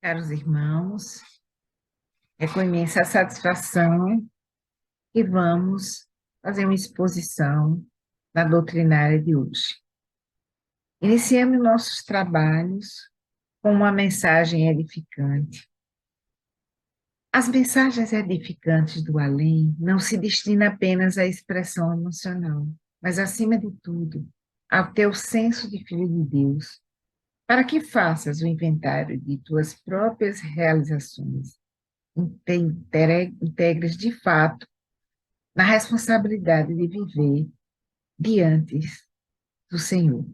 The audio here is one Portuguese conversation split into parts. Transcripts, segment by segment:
Caros irmãos, é com imensa satisfação que vamos fazer uma exposição da doutrinária de hoje. Iniciamos nossos trabalhos com uma mensagem edificante. As mensagens edificantes do além não se destinam apenas à expressão emocional, mas, acima de tudo, ao teu senso de filho de Deus, para que faças o inventário de tuas próprias realizações, integres de fato na responsabilidade de viver diante do Senhor.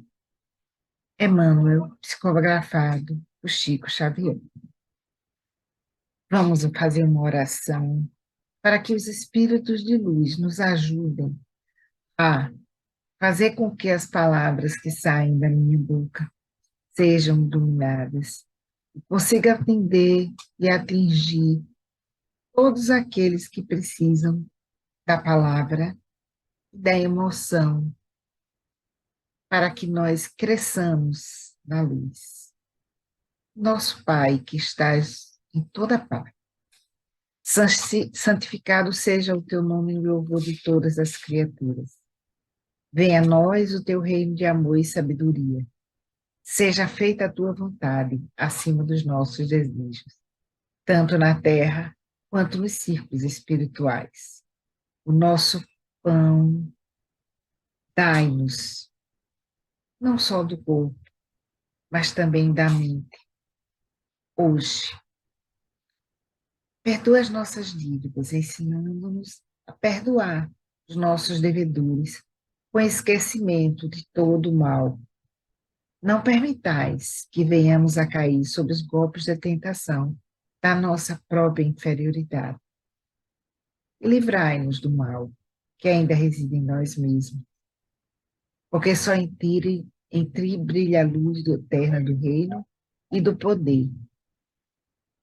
Emmanuel, psicografado por Chico Xavier. Vamos fazer uma oração para que os espíritos de luz nos ajudem a fazer com que as palavras que saem da minha boca sejam iluminadas, consiga atender e atingir todos aqueles que precisam da palavra e da emoção, para que nós cresçamos na luz. Nosso Pai, que estás em toda parte, santificado seja o teu nome em louvor de todas as criaturas. Venha a nós o teu reino de amor e sabedoria. Seja feita a tua vontade, acima dos nossos desejos, tanto na terra quanto nos círculos espirituais. O nosso pão, dai-nos, não só do corpo, mas também da mente, hoje. Perdoa as nossas dívidas, ensinando-nos a perdoar os nossos devedores, com esquecimento de todo o mal. Não permitais que venhamos a cair sob os golpes da tentação da nossa própria inferioridade. E livrai-nos do mal, que ainda reside em nós mesmos, porque só em ti brilha a luz eterna do reino e do poder,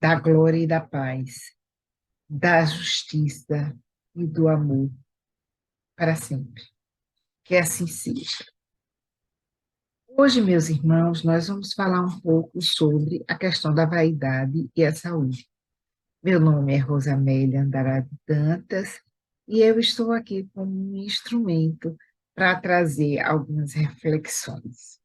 da glória e da paz, da justiça e do amor para sempre. Que assim seja. Hoje, meus irmãos, nós vamos falar um pouco sobre a questão da vaidade e a saúde. Meu nome é Rosamélia Andarade Dantas e eu estou aqui como um instrumento para trazer algumas reflexões.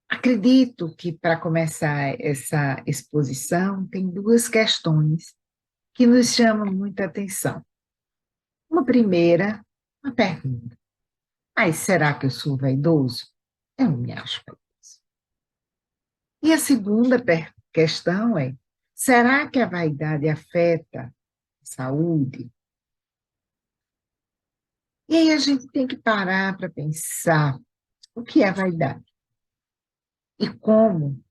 Acredito que, para começar essa exposição, tem duas questões que nos chamam muita atenção. Uma primeira, uma pergunta. Mas será que eu sou vaidoso? Eu não me acho vaidoso. E a segunda questão é, será que a vaidade afeta a saúde? E aí a gente tem que parar para pensar o que é vaidade e como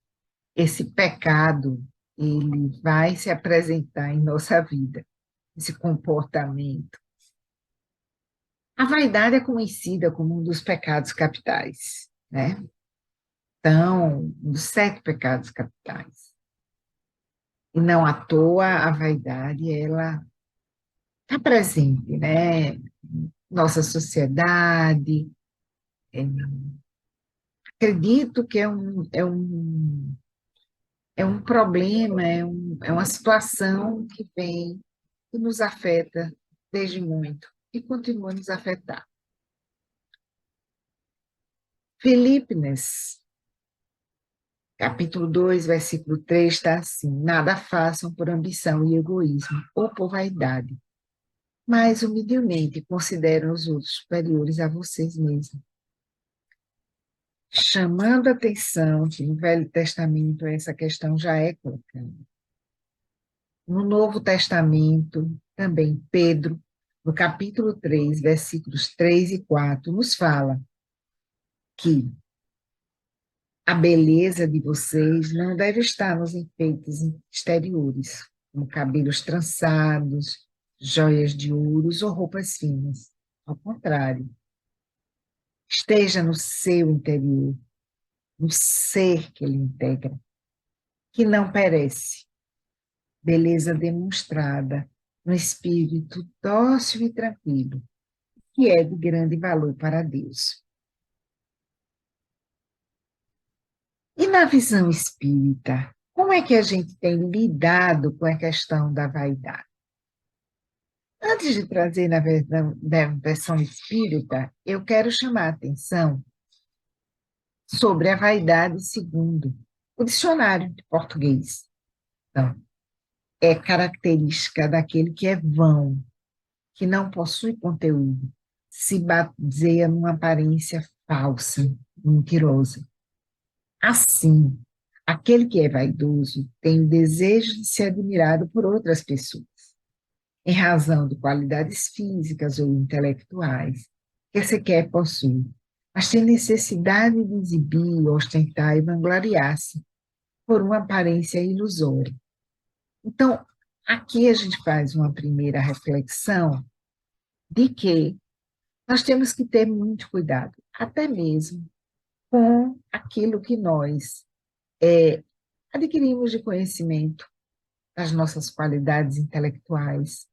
esse pecado ele vai se apresentar em nossa vida, esse comportamento. A vaidade é conhecida como um dos pecados capitais, né? Então, um dos 7 pecados capitais. E não à toa a vaidade, ela está presente, né? Nossa sociedade. Acredito que é um problema, é uma situação que vem, que nos afeta desde muito e continua a nos afetar. Filipenses, capítulo 2, versículo 3, está assim: nada façam por ambição e egoísmo ou por vaidade, mas humildemente consideram os outros superiores a vocês mesmos. Chamando a atenção que no Velho Testamento essa questão já é colocada. No Novo Testamento, também Pedro, no capítulo 3, versículos 3 e 4, nos fala que a beleza de vocês não deve estar nos enfeites exteriores, como cabelos trançados, joias de ouros ou roupas finas. Ao contrário, esteja no seu interior, no ser que ele integra, que não perece, beleza demonstrada no espírito dócil e tranquilo, que é de grande valor para Deus. E na visão espírita, como é que a gente tem lidado com a questão da vaidade? Antes de trazer na versão espírita, eu quero chamar a atenção sobre a vaidade segundo o dicionário de português. Então, é característica daquele que é vão, que não possui conteúdo, se baseia numa aparência falsa, mentirosa. Assim, aquele que é vaidoso tem o desejo de ser admirado por outras pessoas, em razão de qualidades físicas ou intelectuais que se quer possuir, mas tem necessidade de exibir, ostentar e vangloriar-se por uma aparência ilusória. Então, aqui a gente faz uma primeira reflexão de que nós temos que ter muito cuidado, até mesmo com aquilo que nós adquirimos de conhecimento, das nossas qualidades intelectuais,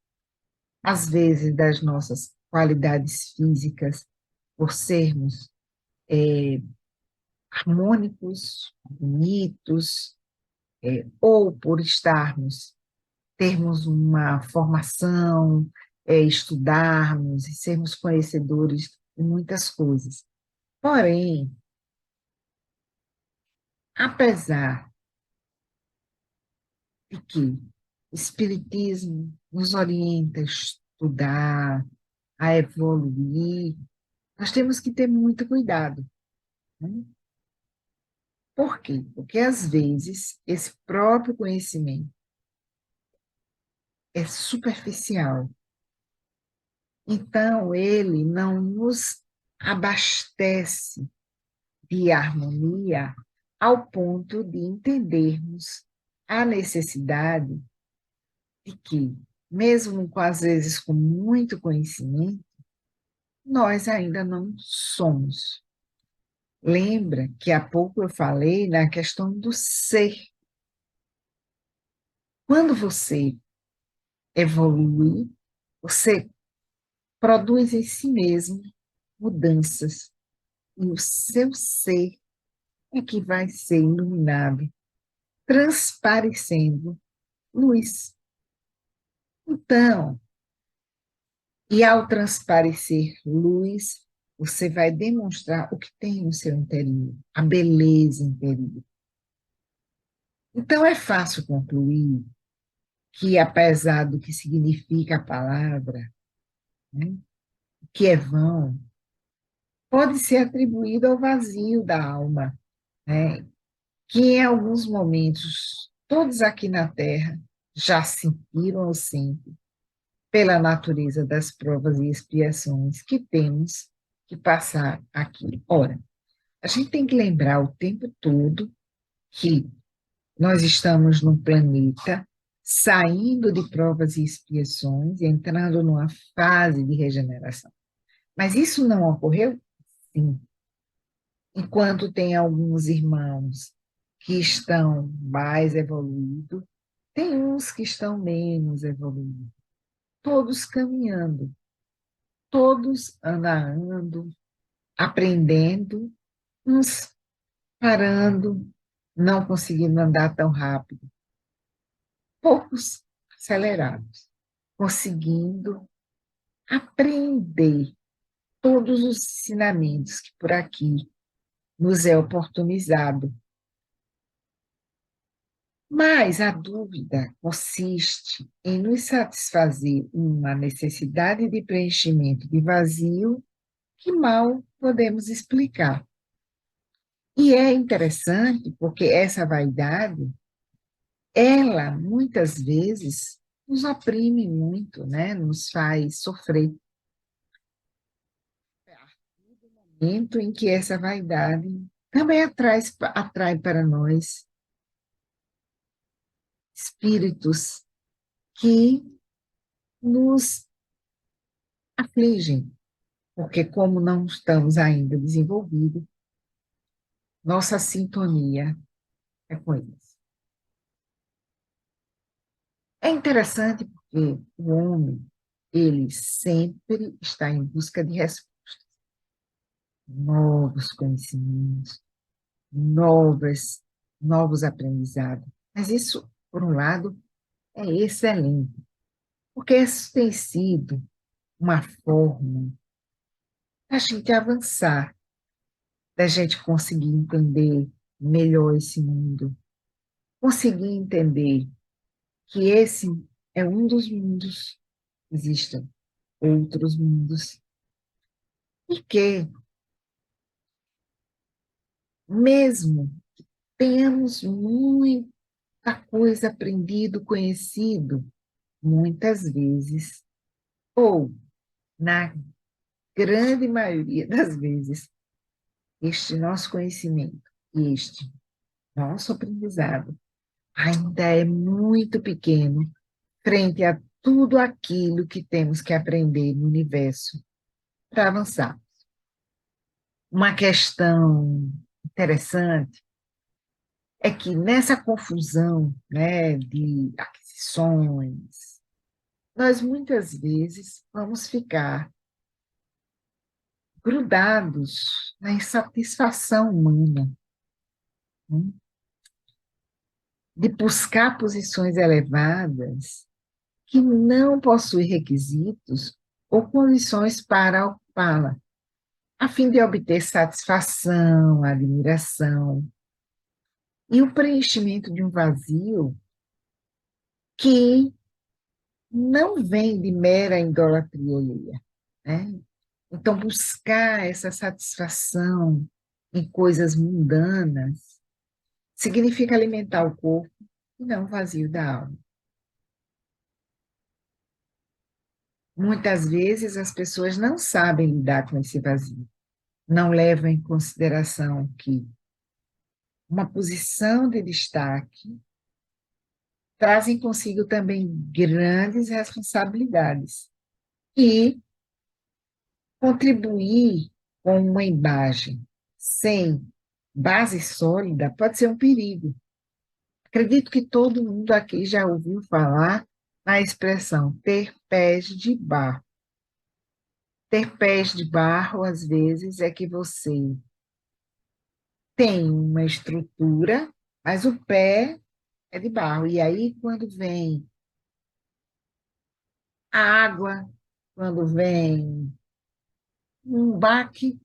às vezes das nossas qualidades físicas, por sermos harmônicos, bonitos, ou por termos uma formação, estudarmos e sermos conhecedores de muitas coisas. Porém, apesar de que o Espiritismo nos orienta a estudar, a evoluir, nós temos que ter muito cuidado, né? Por quê? Porque, às vezes, esse próprio conhecimento é superficial. Então, ele não nos abastece de harmonia ao ponto de entendermos a necessidade de que, mesmo com, às vezes com muito conhecimento, nós ainda não somos. Lembra que há pouco eu falei na questão do ser. Quando você evolui, você produz em si mesmo mudanças, e o seu ser é que vai ser iluminado, transparecendo luz. Então, e ao transparecer luz, você vai demonstrar o que tem no seu interior, a beleza interior. Então, é fácil concluir que, apesar do que significa a palavra, né, que é vão, pode ser atribuído ao vazio da alma, né, que em alguns momentos, todos aqui na Terra já sentiram ou sentem, pela natureza das provas e expiações que temos que passar aqui. Ora, a gente tem que lembrar o tempo todo que nós estamos num planeta saindo de provas e expiações e entrando numa fase de regeneração. Mas isso não ocorreu? Sim. Enquanto tem alguns irmãos que estão mais evoluídos, tem uns que estão menos evoluídos. Todos caminhando, todos andando, aprendendo, uns parando, não conseguindo andar tão rápido, poucos acelerados, conseguindo aprender todos os ensinamentos que por aqui nos é oportunizado. Mas a dúvida consiste em nos satisfazer uma necessidade de preenchimento de vazio que mal podemos explicar. E é interessante porque essa vaidade, ela muitas vezes nos oprime muito, né? Nos faz sofrer. No momento em que essa vaidade também atrai para nós espíritos que nos afligem, porque como não estamos ainda desenvolvidos, nossa sintonia é com eles. É interessante porque o homem, ele sempre está em busca de respostas, novos conhecimentos, novas, novos aprendizados. Mas isso, por um lado, é excelente, porque isso tem sido uma forma da gente avançar, da gente conseguir entender melhor esse mundo, conseguir entender que esse é um dos mundos, existem outros mundos, e que, mesmo tenhamos muita coisa aprendido, conhecido, muitas vezes, ou na grande maioria das vezes, este nosso conhecimento e este nosso aprendizado ainda é muito pequeno frente a tudo aquilo que temos que aprender no universo para avançar. Uma questão interessante é que nessa confusão, né, de aquisições, nós muitas vezes vamos ficar grudados na insatisfação humana, né, de buscar posições elevadas que não possuem requisitos ou condições para ocupá-la, a fim de obter satisfação, admiração e o preenchimento de um vazio que não vem de mera idolatria alheia, né? Então, buscar essa satisfação em coisas mundanas significa alimentar o corpo e não o vazio da alma. Muitas vezes as pessoas não sabem lidar com esse vazio, não levam em consideração que uma posição de destaque trazem consigo também grandes responsabilidades e contribuir com uma imagem sem base sólida pode ser um perigo. Acredito que todo mundo aqui já ouviu falar na expressão ter pés de barro. Ter pés de barro, às vezes, é que você tem uma estrutura, mas o pé é de barro. E aí, quando vem a água, quando vem um baque,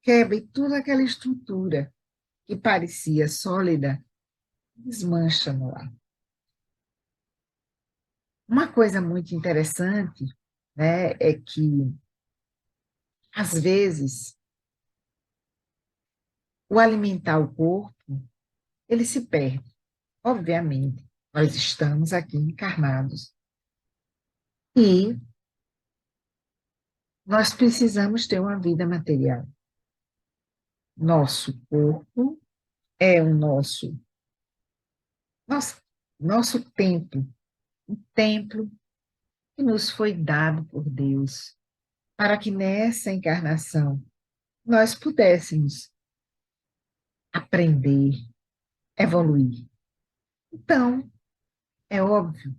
quebra e toda aquela estrutura que parecia sólida, desmancha no ar. Uma coisa muito interessante, né, é que, às vezes, o alimentar o corpo, ele se perde. Obviamente, nós estamos aqui encarnados e nós precisamos ter uma vida material. Nosso corpo é o nosso, nosso templo, um templo que nos foi dado por Deus, para que nessa encarnação nós pudéssemos aprender, evoluir. Então, é óbvio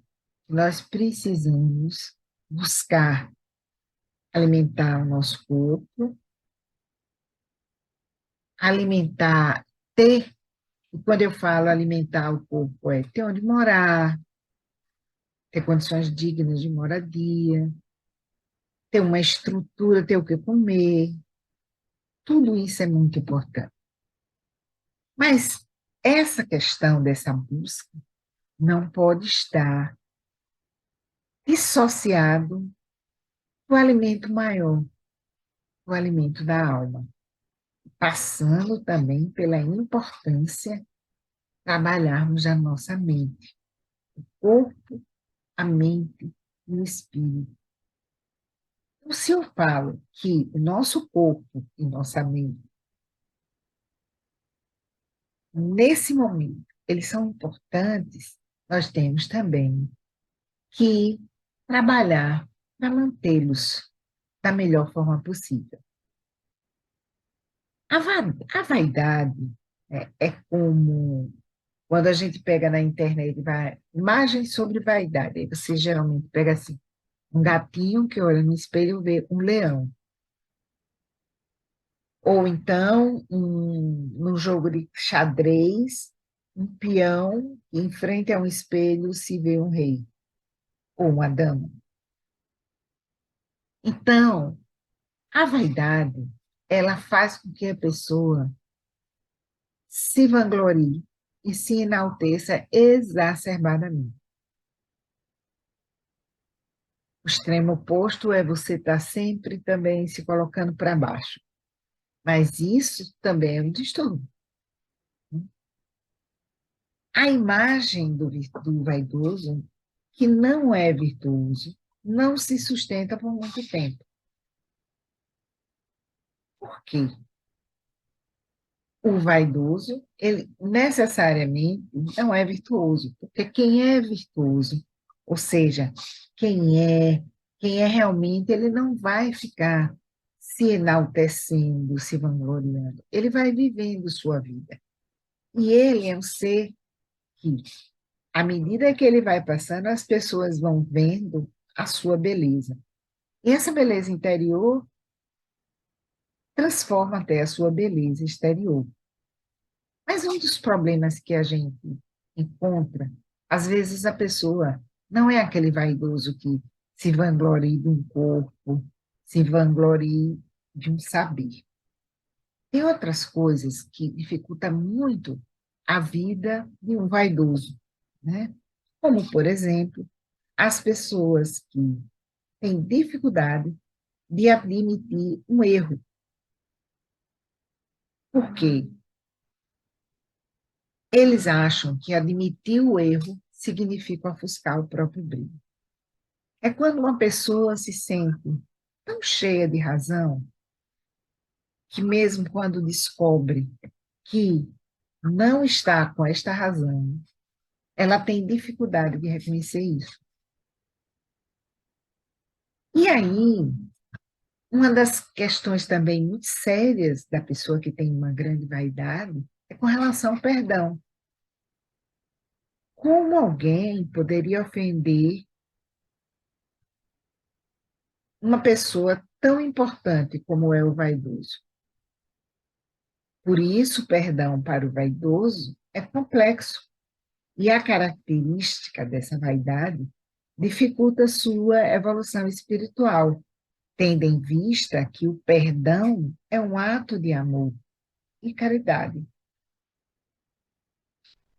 que nós precisamos buscar alimentar o nosso corpo, alimentar, ter, e quando eu falo alimentar o corpo, é ter onde morar, ter condições dignas de moradia, ter uma estrutura, ter o que comer, tudo isso é muito importante. Mas essa questão dessa busca não pode estar dissociado do alimento maior, o alimento da alma, passando também pela importância de trabalharmos a nossa mente, o corpo, a mente e o espírito. Então, se eu falo que o nosso corpo e nossa mente, nesse momento, eles são importantes, nós temos também que trabalhar para mantê-los da melhor forma possível. A vaidade é como quando a gente pega na internet imagens sobre vaidade, aí você geralmente pega assim, um gatinho que olha no espelho e vê um leão. Ou então, num jogo de xadrez, um peão que em frente a um espelho se vê um rei ou uma dama. Então, a vaidade, ela faz com que a pessoa se vanglorie e se enalteça exacerbadamente. O extremo oposto é você estar sempre também se colocando para baixo. Mas isso também é um distúrbio. A imagem do vaidoso, que não é virtuoso, não se sustenta por muito tempo. Por quê? O vaidoso, ele necessariamente não é virtuoso, porque quem é virtuoso, ou seja, quem é realmente, ele não vai ficar se enaltecendo, se vangloriando. Ele vai vivendo sua vida. E ele é um ser que, à medida que ele vai passando, as pessoas vão vendo a sua beleza. E essa beleza interior transforma até a sua beleza exterior. Mas um dos problemas que a gente encontra, às vezes a pessoa não é aquele vaidoso que se vangloria de um corpo, se vangloria de um saber. Tem outras coisas que dificultam muito a vida de um vaidoso, né? Como, por exemplo, as pessoas que têm dificuldade de admitir um erro. Por quê? Eles acham que admitir o erro significa ofuscar o próprio brilho. É quando uma pessoa se sente tão cheia de razão, que mesmo quando descobre que não está com esta razão, ela tem dificuldade de reconhecer isso. E aí, uma das questões também muito sérias da pessoa que tem uma grande vaidade é com relação ao perdão. Como alguém poderia ofender uma pessoa tão importante como é o vaidoso? Por isso, o perdão para o vaidoso é complexo. E a característica dessa vaidade dificulta sua evolução espiritual, tendo em vista que o perdão é um ato de amor e caridade.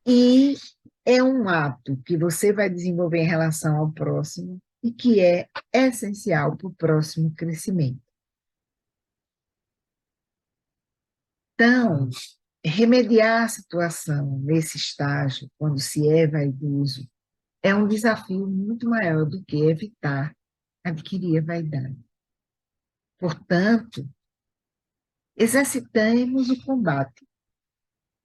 E é um ato que você vai desenvolver em relação ao próximo e que é essencial para o próximo crescimento. Então, remediar a situação nesse estágio, quando se é vaidoso, é um desafio muito maior do que evitar adquirir a vaidade. Portanto, exercitemos o combate.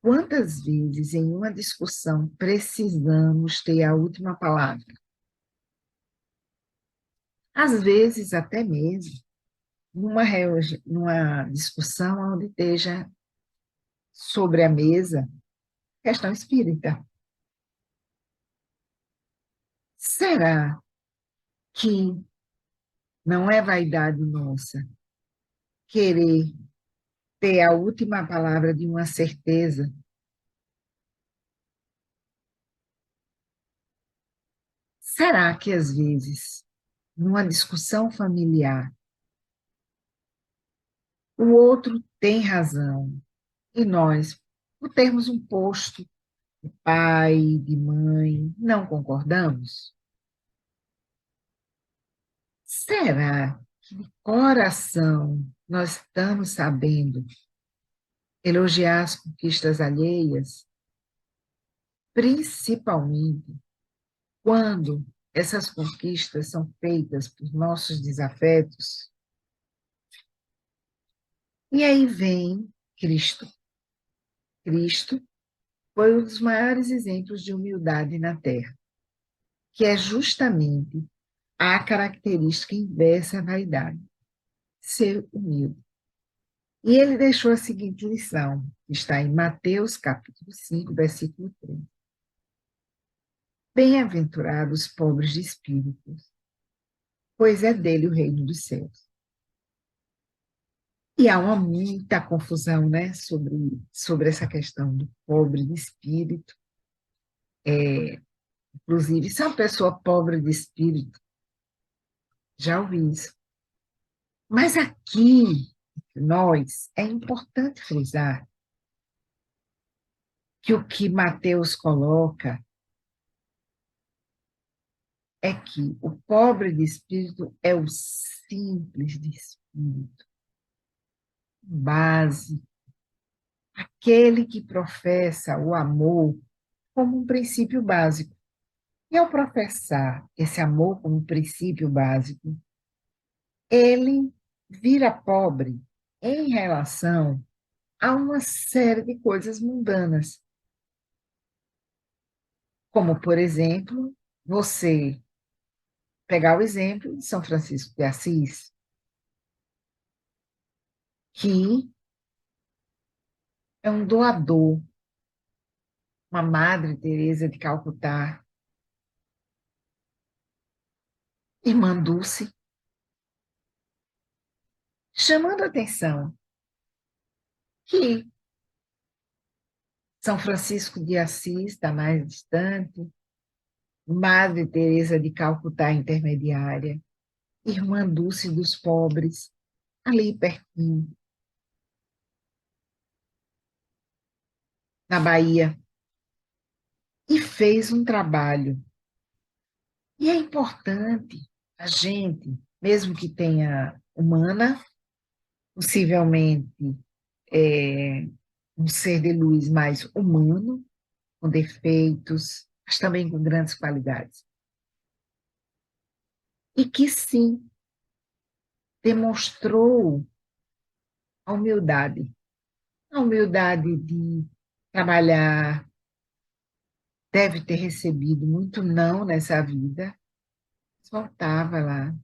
Quantas vezes em uma discussão precisamos ter a última palavra? Às vezes, até mesmo, numa discussão onde esteja sobre a mesa questão espírita. Será que não é vaidade nossa querer ter a última palavra de uma certeza? Será que, às vezes, numa discussão familiar, o outro tem razão e nós, por termos um posto de pai, de mãe, não concordamos? Será que de coração nós estamos sabendo elogiar as conquistas alheias, principalmente quando essas conquistas são feitas por nossos desafetos? E aí vem Cristo. Cristo foi um dos maiores exemplos de humildade na Terra, que é justamente a característica inversa à vaidade, ser humilde. E ele deixou a seguinte lição, que está em Mateus capítulo 5, versículo 3. Bem-aventurados os pobres de espírito, pois é dele o reino dos céus. E há uma muita confusão, né, sobre essa questão do pobre de espírito. Inclusive, se é uma pessoa pobre de espírito, já ouvi isso. Mas aqui, nós, é importante frisar que o que Mateus coloca é que o pobre de espírito é o simples de espírito, base, aquele que professa o amor como um princípio básico. E ao professar esse amor como um princípio básico, ele vira pobre em relação a uma série de coisas mundanas, como, por exemplo, você pegar o exemplo de São Francisco de Assis, que é um doador, uma Madre Teresa de Calcutá, irmã Dulce, chamando a atenção que São Francisco de Assis está mais distante, Madre Teresa de Calcutá intermediária, irmã Dulce dos pobres, ali pertinho, na Bahia, e fez um trabalho. E é importante a gente, mesmo que tenha humana, possivelmente é, um ser de luz mais humano, com defeitos, mas também com grandes qualidades. E que sim, demonstrou a humildade de trabalhar, deve ter recebido muito não nessa vida, mas voltava lá,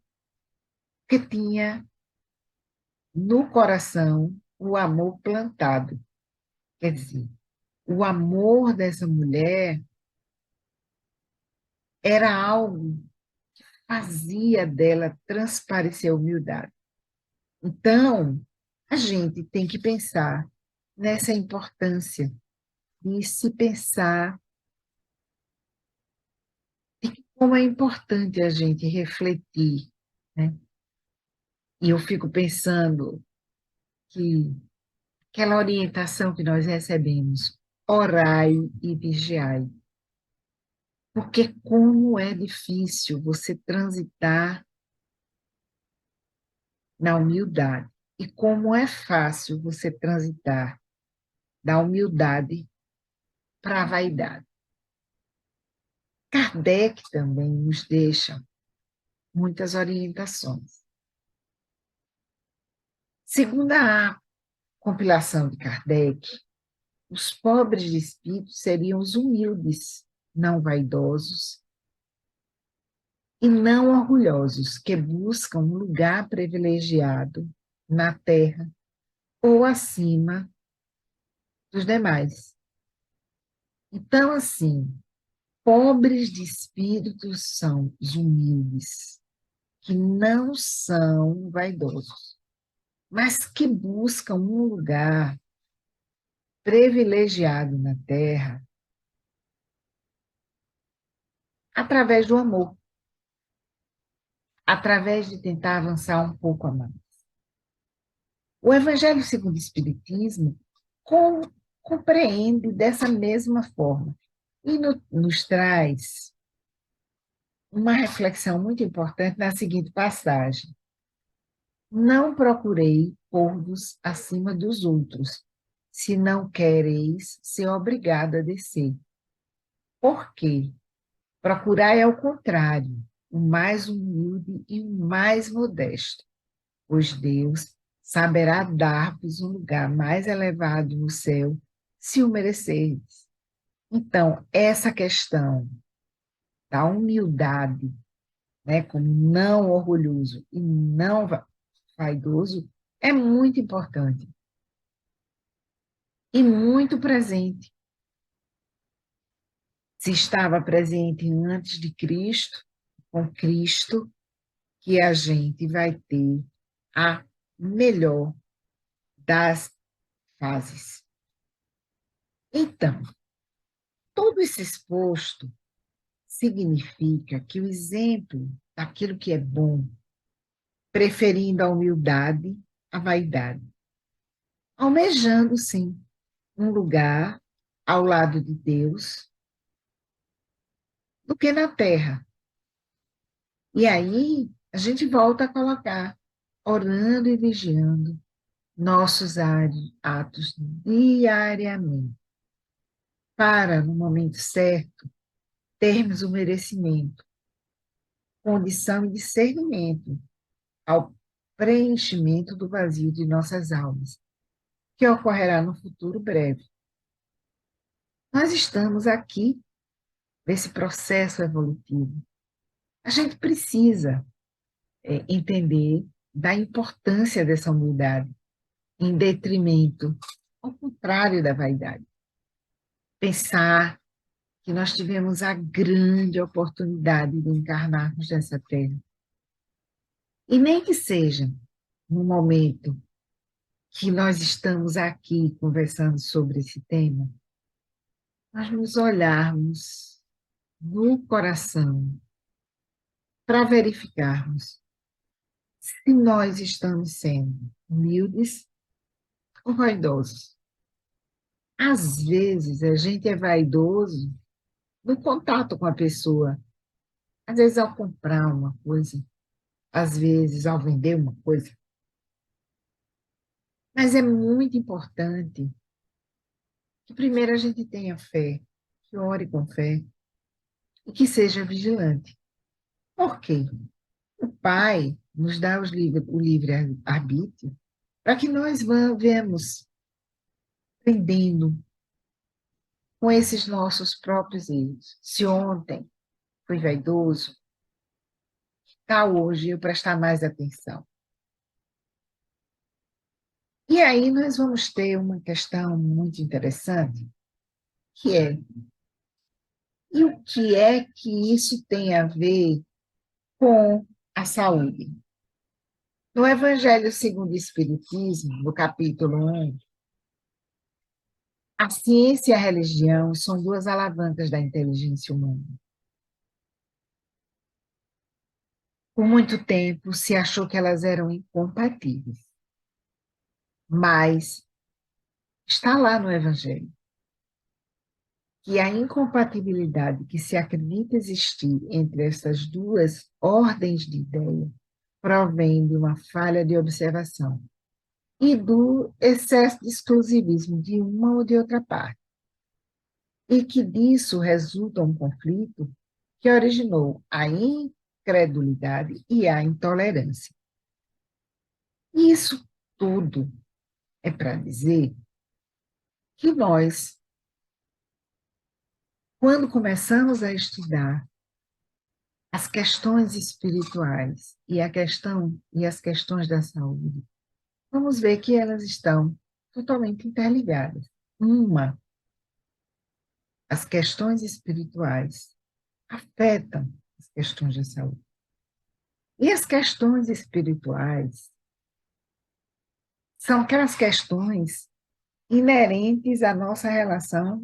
porque tinha no coração o amor plantado. Quer dizer, o amor dessa mulher era algo que fazia dela transparecer a humildade. Então, a gente tem que pensar nessa importância de se pensar de como é importante a gente refletir, né? E eu fico pensando que aquela orientação que nós recebemos, orai e vigiai, porque como é difícil você transitar na humildade e como é fácil você transitar da humildade para a vaidade. Kardec também nos deixa muitas orientações. Segundo a compilação de Kardec, os pobres de espírito seriam os humildes, não vaidosos e não orgulhosos, que buscam um lugar privilegiado na terra ou acima dos demais. Então, assim, pobres de espírito são os humildes, que não são vaidosos, mas que buscam um lugar privilegiado na terra através do amor, através de tentar avançar um pouco a mais. O Evangelho segundo o Espiritismo compreende dessa mesma forma e nos traz uma reflexão muito importante na seguinte passagem: não procurei pôr-vos acima dos outros, se não quereis ser obrigado a descer. Por quê? Procurai ao contrário, o mais humilde e o mais modesto, pois Deus saberá dar-vos um lugar mais elevado no céu, se o merecerdes. Então, essa questão da humildade, né, como não orgulhoso e não vaidoso, é muito importante e muito presente. Se estava presente antes de Cristo, com Cristo, que a gente vai ter a melhor das fases. Então, todo esse exposto significa que o exemplo daquilo que é bom, preferindo a humildade à vaidade, almejando, sim, um lugar ao lado de Deus do que na terra. E aí a gente volta a colocar, orando e vigiando nossos atos diariamente, para, no momento certo, termos o merecimento, condição e discernimento ao preenchimento do vazio de nossas almas, que ocorrerá no futuro breve. Nós estamos aqui nesse processo evolutivo. A gente precisa entender da importância dessa humildade, em detrimento, ao contrário da vaidade. Pensar que nós tivemos a grande oportunidade de encarnarmos nessa terra. E nem que seja no momento que nós estamos aqui conversando sobre esse tema, nós nos olharmos no coração para verificarmos se nós estamos sendo humildes ou vaidosos. Às vezes, a gente é vaidoso no contato com a pessoa, às vezes ao comprar uma coisa, às vezes ao vender uma coisa. Mas é muito importante que primeiro a gente tenha fé, que ore com fé e que seja vigilante. Por quê? O Pai nos dá o livre-arbítrio para que nós vamos aprendendo com esses nossos próprios erros. Se ontem fui vaidoso, tal hoje eu prestar mais atenção. E aí nós vamos ter uma questão muito interessante, que é, e o que é que isso tem a ver com a saúde? No Evangelho segundo o Espiritismo, no capítulo 1, a ciência e a religião são duas alavancas da inteligência humana. Por muito tempo se achou que elas eram incompatíveis, mas está lá no Evangelho que a incompatibilidade que se acredita existir entre essas duas ordens de ideia provém de uma falha de observação e do excesso de exclusivismo de uma ou de outra parte, e que disso resulta um conflito que originou a incredulidade e a intolerância. Isso tudo é para dizer que nós, quando começamos a estudar as questões espirituais e as questões da saúde, vamos ver que elas estão totalmente interligadas. As questões espirituais afetam as questões da saúde. E as questões espirituais são aquelas questões inerentes à nossa relação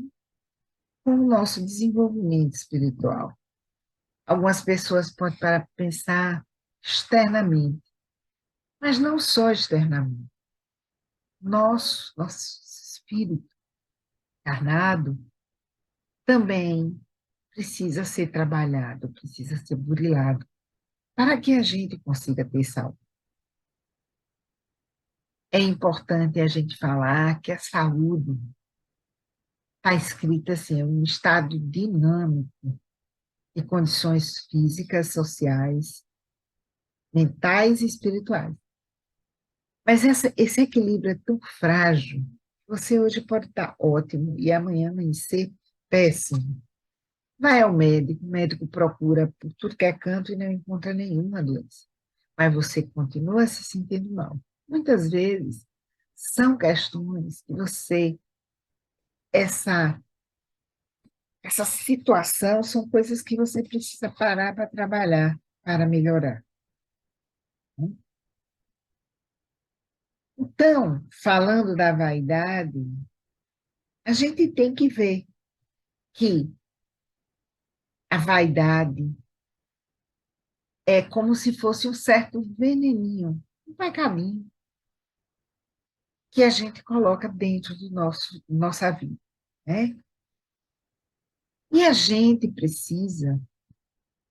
com o nosso desenvolvimento espiritual. Algumas pessoas podem parar para pensar externamente, mas não só externamente. Nosso espírito encarnado também precisa ser trabalhado, precisa ser burilado, para que a gente consiga ter saúde. É importante a gente falar que a saúde está escrita assim, um estado dinâmico de condições físicas, sociais, mentais e espirituais. Mas esse equilíbrio é tão frágil, você hoje pode estar ótimo e amanhã amanhecer péssimo. Vai ao médico, o médico procura por tudo que é canto e não encontra nenhuma doença. Mas você continua se sentindo mal. Muitas vezes são questões que essa, essa situação são coisas que você precisa parar para trabalhar, para melhorar. Né? Então, falando da vaidade, a gente tem que ver que a vaidade é como se fosse um certo veneninho, um caminho que a gente coloca dentro do nossa vida, né? E a gente precisa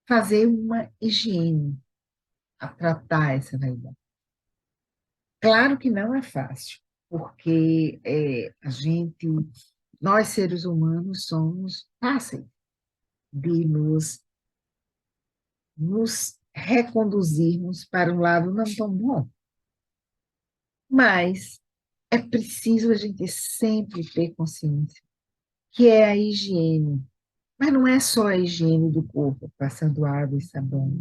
fazer uma higiene a tratar essa vaidade. Claro que não é fácil, porque nós seres humanos somos fáceis de nos reconduzirmos para um lado não tão bom, mas é preciso a gente sempre ter consciência que é a higiene, mas não é só a higiene do corpo, passando água e sabão,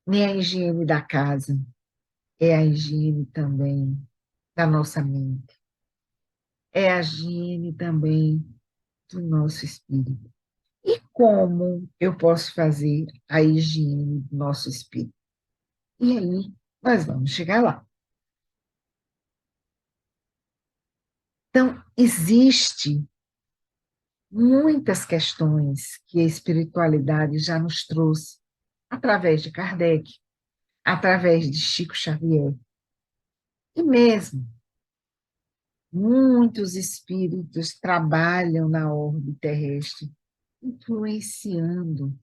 nem a higiene da casa, é a higiene também da nossa mente, é a higiene também do nosso espírito. E como eu posso fazer a higiene do nosso espírito? E aí nós vamos chegar lá. Então, existe muitas questões que a espiritualidade já nos trouxe através de Kardec, através de Chico Xavier, e mesmo muitos espíritos trabalham na orbe terrestre, influenciando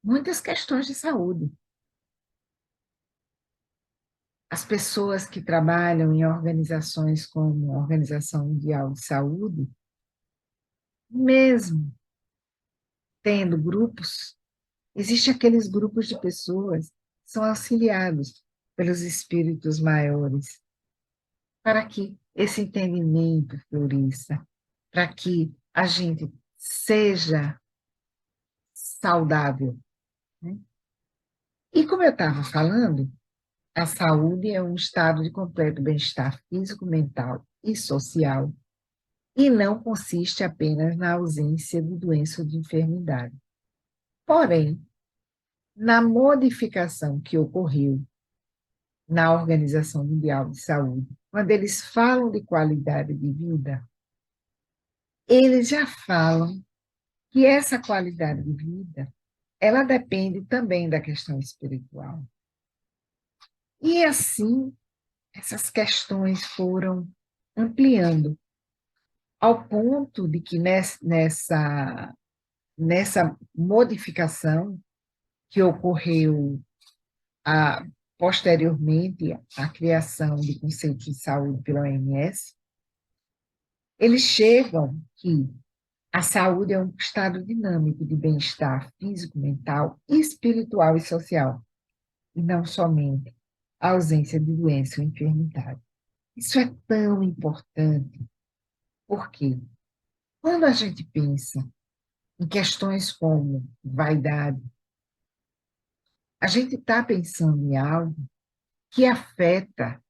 muitas questões de saúde. As pessoas que trabalham em organizações como a Organização Mundial de Saúde, mesmo tendo grupos, existem aqueles grupos de pessoas que são auxiliados pelos espíritos maiores, para que esse entendimento floresça, para que a gente seja saudável, né? E como eu estava falando, a saúde é um estado de completo bem-estar físico, mental e social, e não consiste apenas na ausência de doença ou de enfermidade. Porém, na modificação que ocorreu na Organização Mundial de Saúde, quando eles falam de qualidade de vida, eles já falam que essa qualidade de vida, ela depende também da questão espiritual. E assim, essas questões foram ampliando, ao ponto de que nessa modificação que ocorreu a, posteriormente à criação do conceito de saúde pela OMS, eles chegam que a saúde é um estado dinâmico de bem-estar físico, mental, espiritual e social, e não somente a ausência de doença ou enfermidade. Isso é tão importante, porque quando a gente pensa em questões como vaidade, a gente está pensando em algo que afeta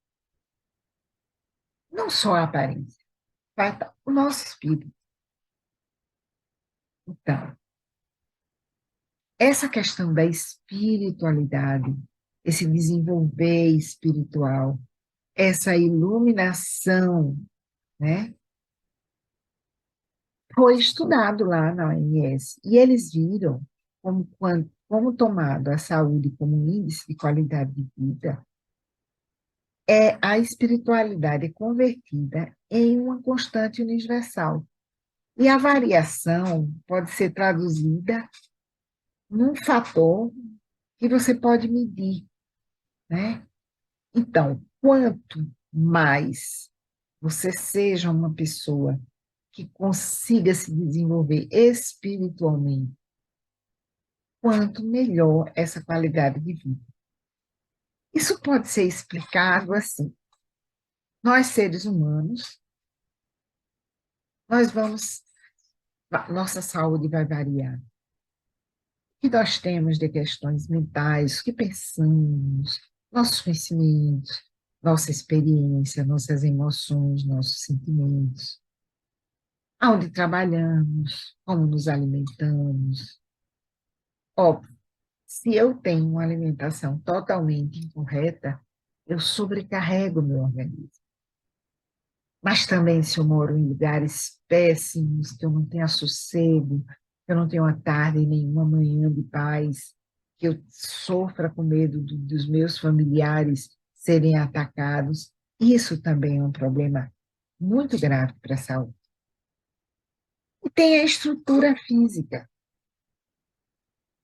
não só a aparência, afeta o nosso espírito. Então, essa questão da espiritualidade, esse desenvolver espiritual, essa iluminação, né, foi estudado lá na OMS, e eles viram como tomado a saúde como um índice de qualidade de vida, a espiritualidade é convertida em uma constante universal. E a variação pode ser traduzida num fator que você pode medir, né? Então, quanto mais você seja uma pessoa que consiga se desenvolver espiritualmente, quanto melhor essa qualidade de vida. Isso pode ser explicado assim: nós seres humanos, nossa saúde vai variar. O que nós temos de questões mentais, o que pensamos, nossos conhecimentos, nossa experiência, nossas emoções, nossos sentimentos, aonde trabalhamos, como nos alimentamos. Óbvio, se eu tenho uma alimentação totalmente incorreta, eu sobrecarrego meu organismo. Mas também se eu moro em lugares péssimos, que eu não tenho sossego, que eu não tenho uma tarde nem uma manhã de paz, que eu sofra com medo dos meus familiares serem atacados, isso também é um problema muito grave para a saúde. E tem a estrutura física,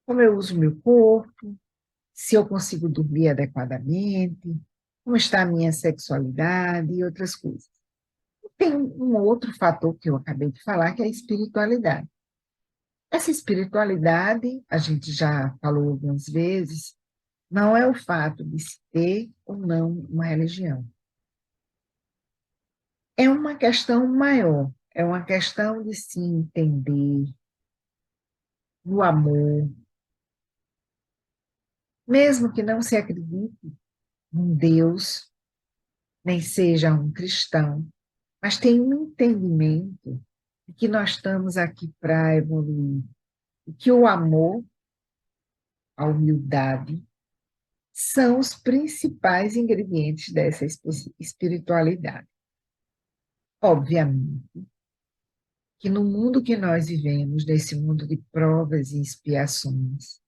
como eu uso meu corpo, se eu consigo dormir adequadamente, como está a minha sexualidade e outras coisas. Tem um outro fator que eu acabei de falar, que é a espiritualidade. Essa espiritualidade, a gente já falou algumas vezes, não é o fato de se ter ou não uma religião. É uma questão maior, é uma questão de se entender no amor, mesmo que não se acredite em Deus, nem seja um cristão, mas tem um entendimento de que nós estamos aqui para evoluir, e que o amor, a humildade, são os principais ingredientes dessa espiritualidade. Obviamente que no mundo que nós vivemos, nesse mundo de provas e expiações,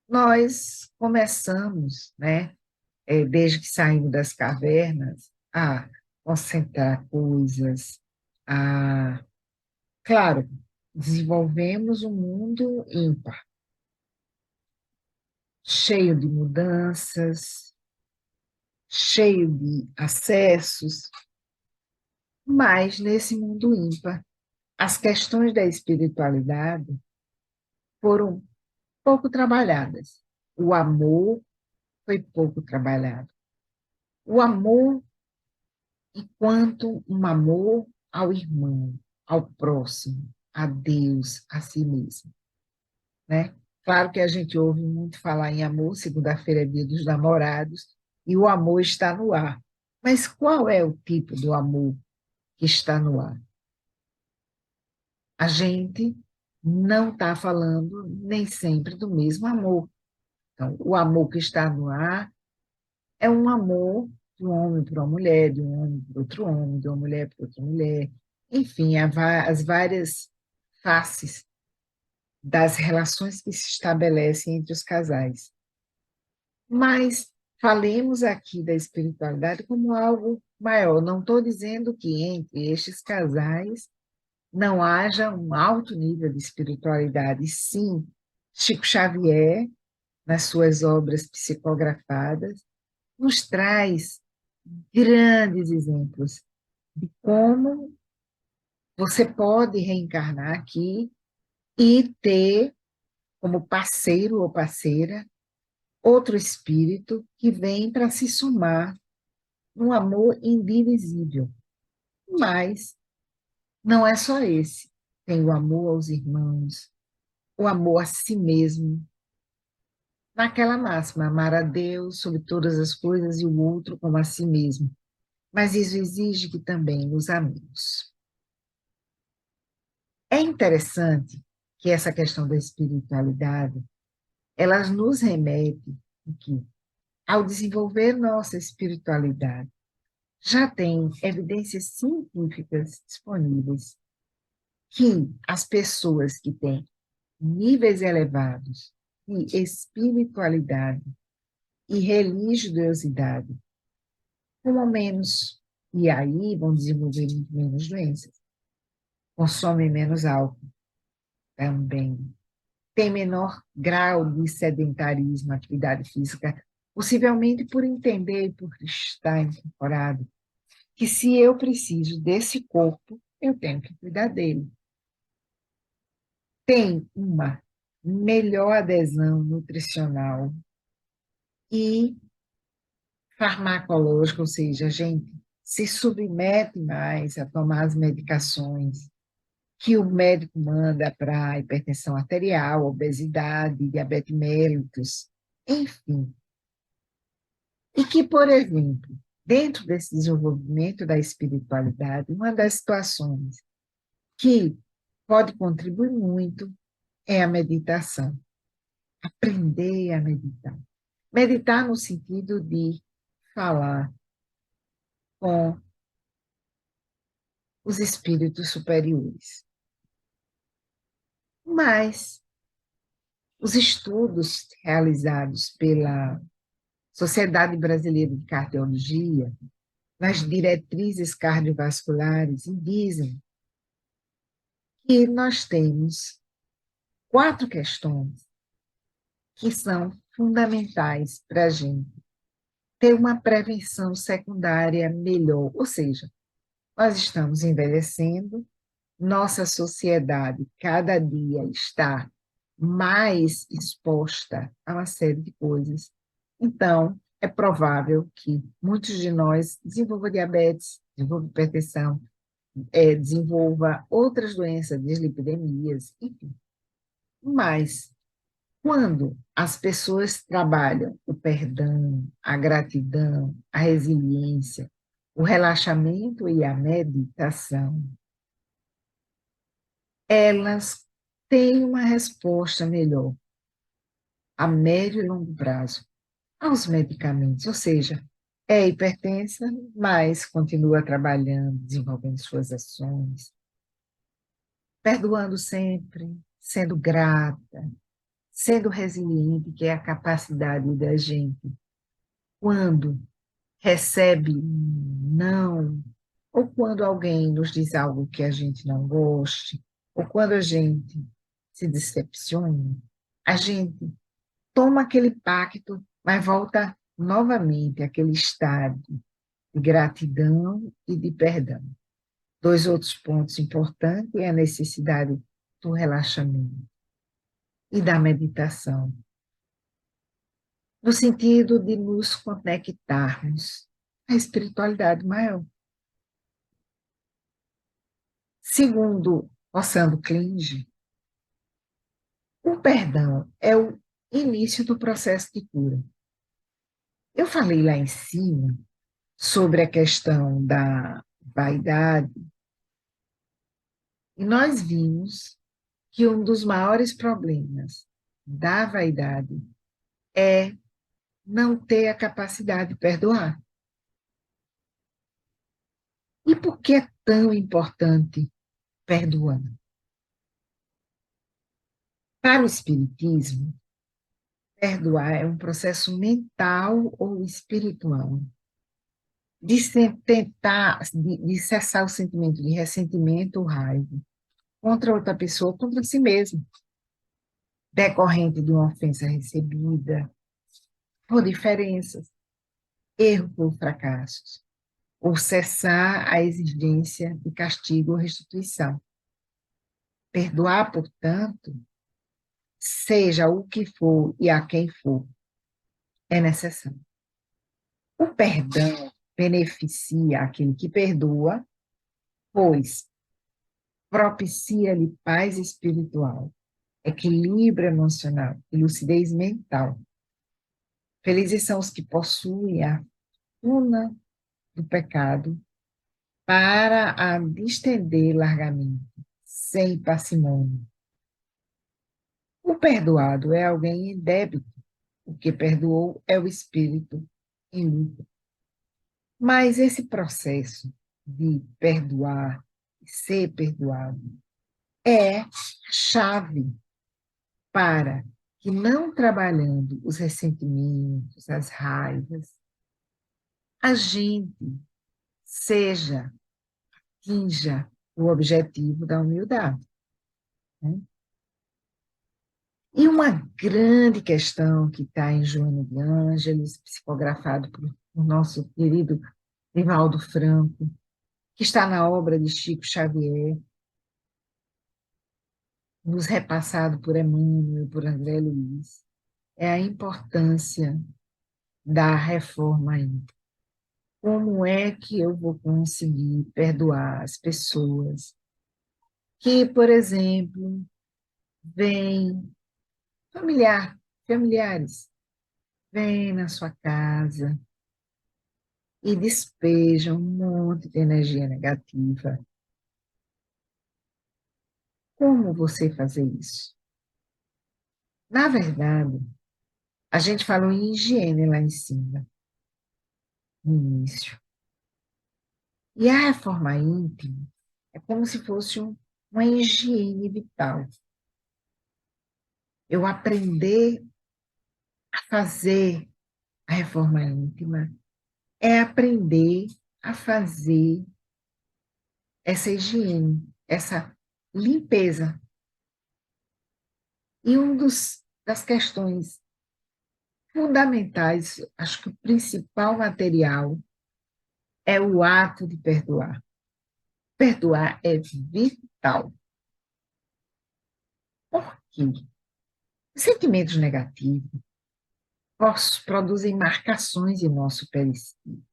nós começamos, né, desde que saímos das cavernas, a concentrar coisas, a, claro, desenvolvemos um mundo ímpar, cheio de mudanças, cheio de acessos, mas nesse mundo ímpar, as questões da espiritualidade foram pouco trabalhadas. O amor foi pouco trabalhado. O amor enquanto um amor ao irmão, ao próximo, a Deus, a si mesmo, né? Claro que a gente ouve muito falar em amor, segunda-feira é dia dos namorados, e o amor está no ar. Mas qual é o tipo do amor que está no ar? A gente não está falando nem sempre do mesmo amor. Então, o amor que está no ar é um amor de um homem para uma mulher, de um homem para outro homem, de uma mulher para outra mulher. Enfim, as várias faces das relações que se estabelecem entre os casais. Mas falemos aqui da espiritualidade como algo maior. Não estou dizendo que entre estes casais não haja um alto nível de espiritualidade. Sim, Chico Xavier, nas suas obras psicografadas, nos traz grandes exemplos de como você pode reencarnar aqui e ter como parceiro ou parceira outro espírito que vem para se somar num amor indivisível. Mas não é só esse. Tem o amor aos irmãos, o amor a si mesmo, naquela máxima, amar a Deus sobre todas as coisas e o outro como a si mesmo. Mas isso exige que também nos amemos. É interessante que essa questão da espiritualidade, ela nos remete que, ao desenvolver nossa espiritualidade, já tem evidências científicas disponíveis que as pessoas que têm níveis elevados de espiritualidade e religiosidade, como menos, e aí vão desenvolver muito menos doenças, consomem menos álcool também, tem menor grau de sedentarismo, atividade física, possivelmente por entender e por estar incorporado, que se eu preciso desse corpo, eu tenho que cuidar dele. Tem uma melhor adesão nutricional e farmacológica, ou seja, a gente se submete mais a tomar as medicações que o médico manda para hipertensão arterial, obesidade, diabetes mellitus, enfim. E que, por exemplo, dentro desse desenvolvimento da espiritualidade, uma das situações que pode contribuir muito é a meditação. Aprender a meditar. Meditar no sentido de falar com os espíritos superiores. Mas os estudos realizados pela Sociedade Brasileira de Cardiologia, nas diretrizes cardiovasculares, dizem que nós temos 4 questões que são fundamentais para a gente ter uma prevenção secundária melhor. Ou seja, nós estamos envelhecendo, nossa sociedade cada dia está mais exposta a uma série de coisas. Então, é provável que muitos de nós desenvolvam diabetes, desenvolvam hipertensão, desenvolva outras doenças, dislipidemias, enfim. Mas, quando as pessoas trabalham o perdão, a gratidão, a resiliência, o relaxamento e a meditação, elas têm uma resposta melhor a médio e longo prazo aos medicamentos, ou seja, é hipertensa, mas continua trabalhando, desenvolvendo suas ações, perdoando sempre, sendo grata, sendo resiliente, que é a capacidade da gente, quando recebe um não, ou quando alguém nos diz algo que a gente não goste, ou quando a gente se decepciona, a gente toma aquele pacto, mas volta novamente àquele estado de gratidão e de perdão. 2 outros pontos importantes é a necessidade do relaxamento e da meditação, no sentido de nos conectarmos à espiritualidade maior. Segundo Ossando Klinge, o perdão é o início do processo de cura. Eu falei lá em cima sobre a questão da vaidade, e nós vimos que um dos maiores problemas da vaidade é não ter a capacidade de perdoar. E por que é tão importante perdoar? Para o Espiritismo, perdoar é um processo mental ou espiritual de tentar, de cessar o sentimento de ressentimento ou raiva contra outra pessoa, contra si mesmo, decorrente de uma ofensa recebida, por diferenças, erro por fracassos, ou cessar a exigência de castigo ou restituição. Perdoar, portanto, seja o que for e a quem for, é necessário. O perdão beneficia aquele que perdoa, pois propicia-lhe paz espiritual, equilíbrio emocional e lucidez mental. Felizes são os que possuem a cuna do pecado para a distender largamente, sem parcimônia. O perdoado é alguém em débito, o que perdoou é o espírito em luta. Mas esse processo de perdoar, ser perdoado, é a chave para que, não trabalhando os ressentimentos, as raivas, a gente atinja o objetivo da humildade. Né? E uma grande questão que está em Joana de Ângeles, psicografado por nosso querido Divaldo Franco, que está na obra de Chico Xavier, nos repassado por Emmanuel, por André Luiz, é a importância da reforma íntima. Como é que eu vou conseguir perdoar as pessoas que, por exemplo, vêm familiares, vêm na sua casa e despejam um monte de energia negativa? Como você fazer isso? Na verdade, a gente falou em higiene lá em cima. no início. E a reforma íntima é como se fosse uma higiene vital. Eu aprender a fazer a reforma íntima é aprender a fazer essa higiene, essa limpeza. E das questões fundamentais, acho que o principal material é o ato de perdoar. Perdoar é vital. Por quê? Sentimentos negativos produzem marcações em nosso perispírito.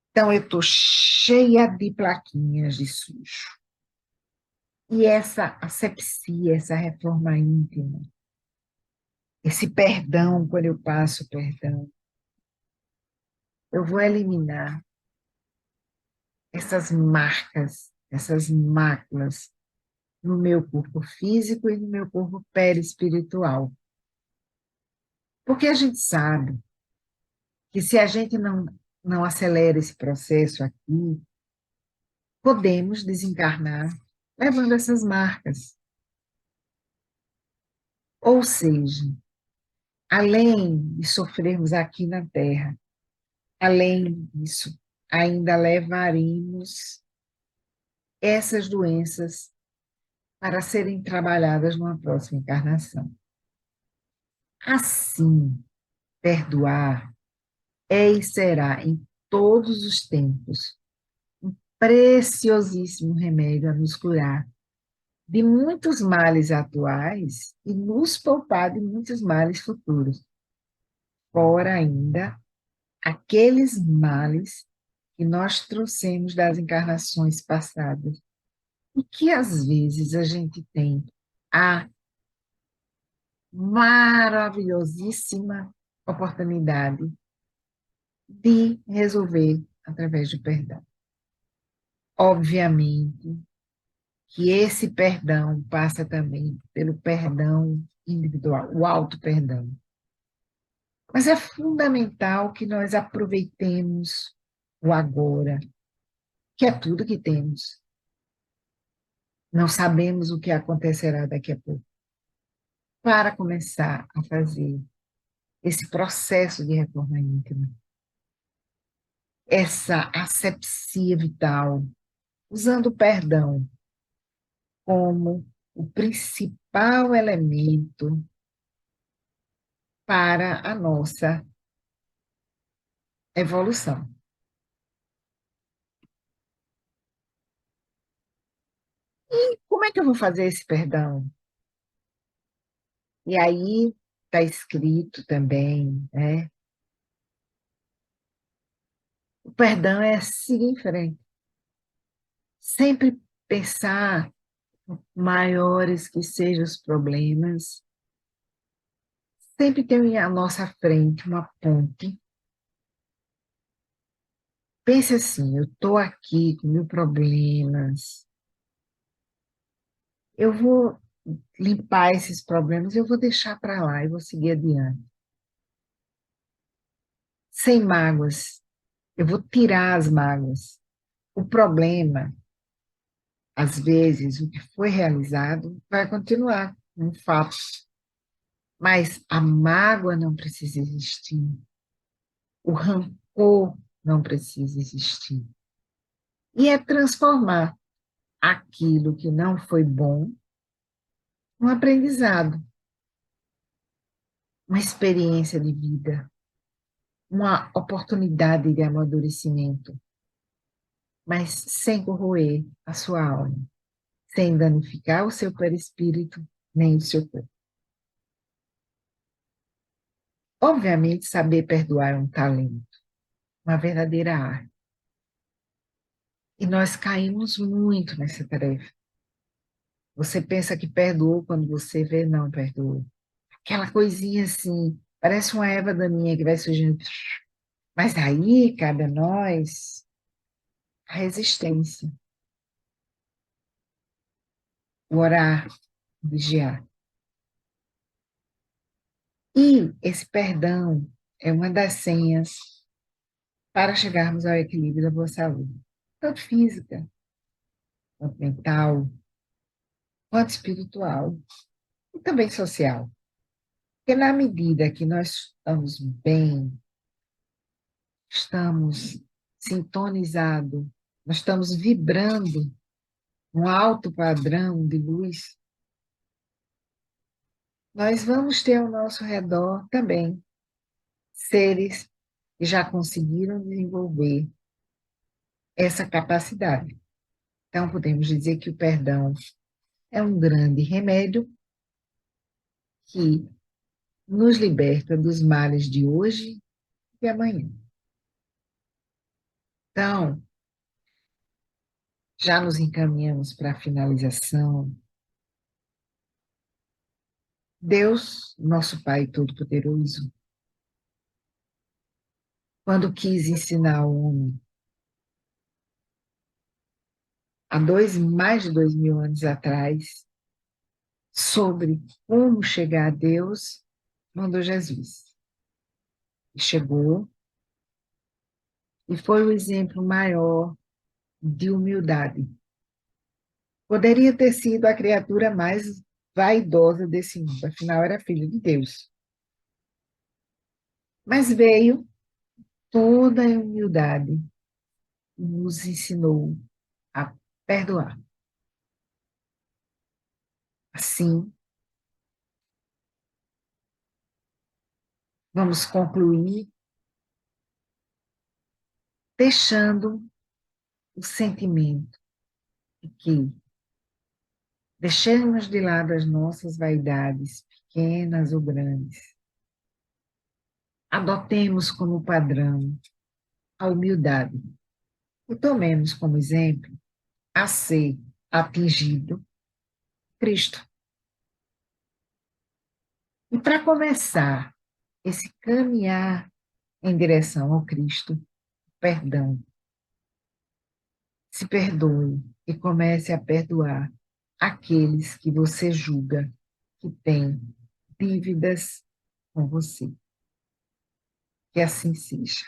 Então, eu estou cheia de plaquinhas de sujo. E essa asepsia, essa reforma íntima, esse perdão, quando eu passo perdão, eu vou eliminar essas marcas, essas máculas no meu corpo físico e no meu corpo perispiritual. Porque a gente sabe que se a gente não acelera esse processo aqui, podemos desencarnar levando essas marcas. Ou seja, além de sofrermos aqui na Terra, além disso, ainda levaremos essas doenças para serem trabalhadas numa próxima encarnação. Assim, perdoar é e será em todos os tempos um preciosíssimo remédio a nos curar de muitos males atuais e nos poupar de muitos males futuros. Fora ainda aqueles males que nós trouxemos das encarnações passadas e que às vezes a gente tem a maravilhosíssima oportunidade de resolver através do perdão. Obviamente que esse perdão passa também pelo perdão individual, o auto-perdão. Mas é fundamental que nós aproveitemos o agora, que é tudo que temos. Não sabemos o que acontecerá daqui a pouco. Para começar a fazer esse processo de reforma íntima, essa asepsia vital, usando o perdão como o principal elemento para a nossa evolução. Como é que eu vou fazer esse perdão? E aí está escrito também, né? O perdão é seguir em frente. Sempre pensar, maiores que sejam os problemas, sempre tem à nossa frente uma ponte. Pense assim, eu estou aqui com meus problemas, eu vou limpar esses problemas, eu vou deixar para lá e vou seguir adiante. Sem mágoas, eu vou tirar as mágoas. O problema, às vezes, o que foi realizado vai continuar, um fato. Mas a mágoa não precisa existir. O rancor não precisa existir. E é transformar aquilo que não foi bom num aprendizado, uma experiência de vida, uma oportunidade de amadurecimento, mas sem corroer a sua alma, sem danificar o seu perispírito nem o seu corpo. Obviamente, saber perdoar é um talento, uma verdadeira arte. E nós caímos muito nessa tarefa. Você pensa que perdoou quando você vê, não perdoou. Aquela coisinha assim, parece uma erva daninha que vai surgindo. Mas aí cabe a nós a resistência, o orar, o vigiar. E esse perdão é uma das senhas para chegarmos ao equilíbrio da boa saúde, tanto física, quanto mental, quanto espiritual e também social. Porque na medida que nós estamos bem, estamos sintonizados, nós estamos vibrando um alto padrão de luz, nós vamos ter ao nosso redor também seres que já conseguiram desenvolver essa capacidade. Então, podemos dizer que o perdão é um grande remédio que nos liberta dos males de hoje e amanhã. Então, já nos encaminhamos para a finalização. Deus, nosso Pai Todo-Poderoso, quando quis ensinar ao homem, há mais de 2000 anos atrás, sobre como chegar a Deus, mandou Jesus. E chegou, e foi o exemplo maior de humildade. Poderia ter sido a criatura mais vaidosa desse mundo, afinal era filho de Deus. Mas veio toda a humildade e nos ensinou a perdoar. Assim, vamos concluir deixando o sentimento de que deixemos de lado as nossas vaidades, pequenas ou grandes. Adotemos como padrão a humildade e tomemos como exemplo a ser atingido Cristo. E para começar esse caminhar em direção ao Cristo, perdão, se perdoe e comece a perdoar aqueles que você julga que têm dívidas com você. Que assim seja.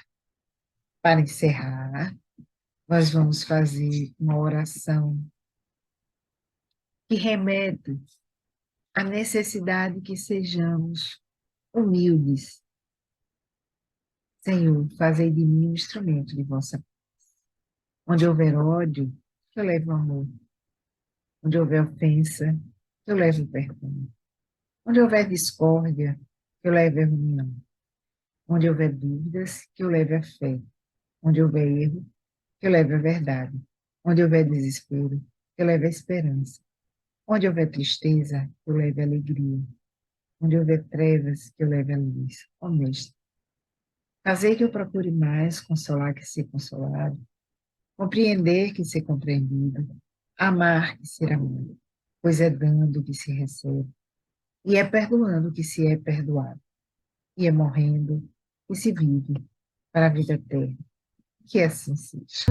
Para encerrar, nós vamos fazer uma oração que remete à necessidade que sejamos humildes. Senhor, fazei de mim um instrumento de vossa paz. Onde houver ódio, que eu leve o amor. Onde houver ofensa, que eu leve o perdão. Onde houver discórdia, que eu leve a união. Onde houver dúvidas, que eu leve a fé. Onde houver erro, que eu leve a verdade. Onde houver desespero, que eu leve a esperança. Onde houver tristeza, que eu leve a alegria. Onde houver trevas, que eu leve a luz. Ó Mestre, fazei que eu procure mais consolar que ser consolado, compreender que ser compreendido, amar que ser amado, pois é dando que se recebe, e é perdoando que se é perdoado, e é morrendo que se vive para a vida eterna. Que assim seja.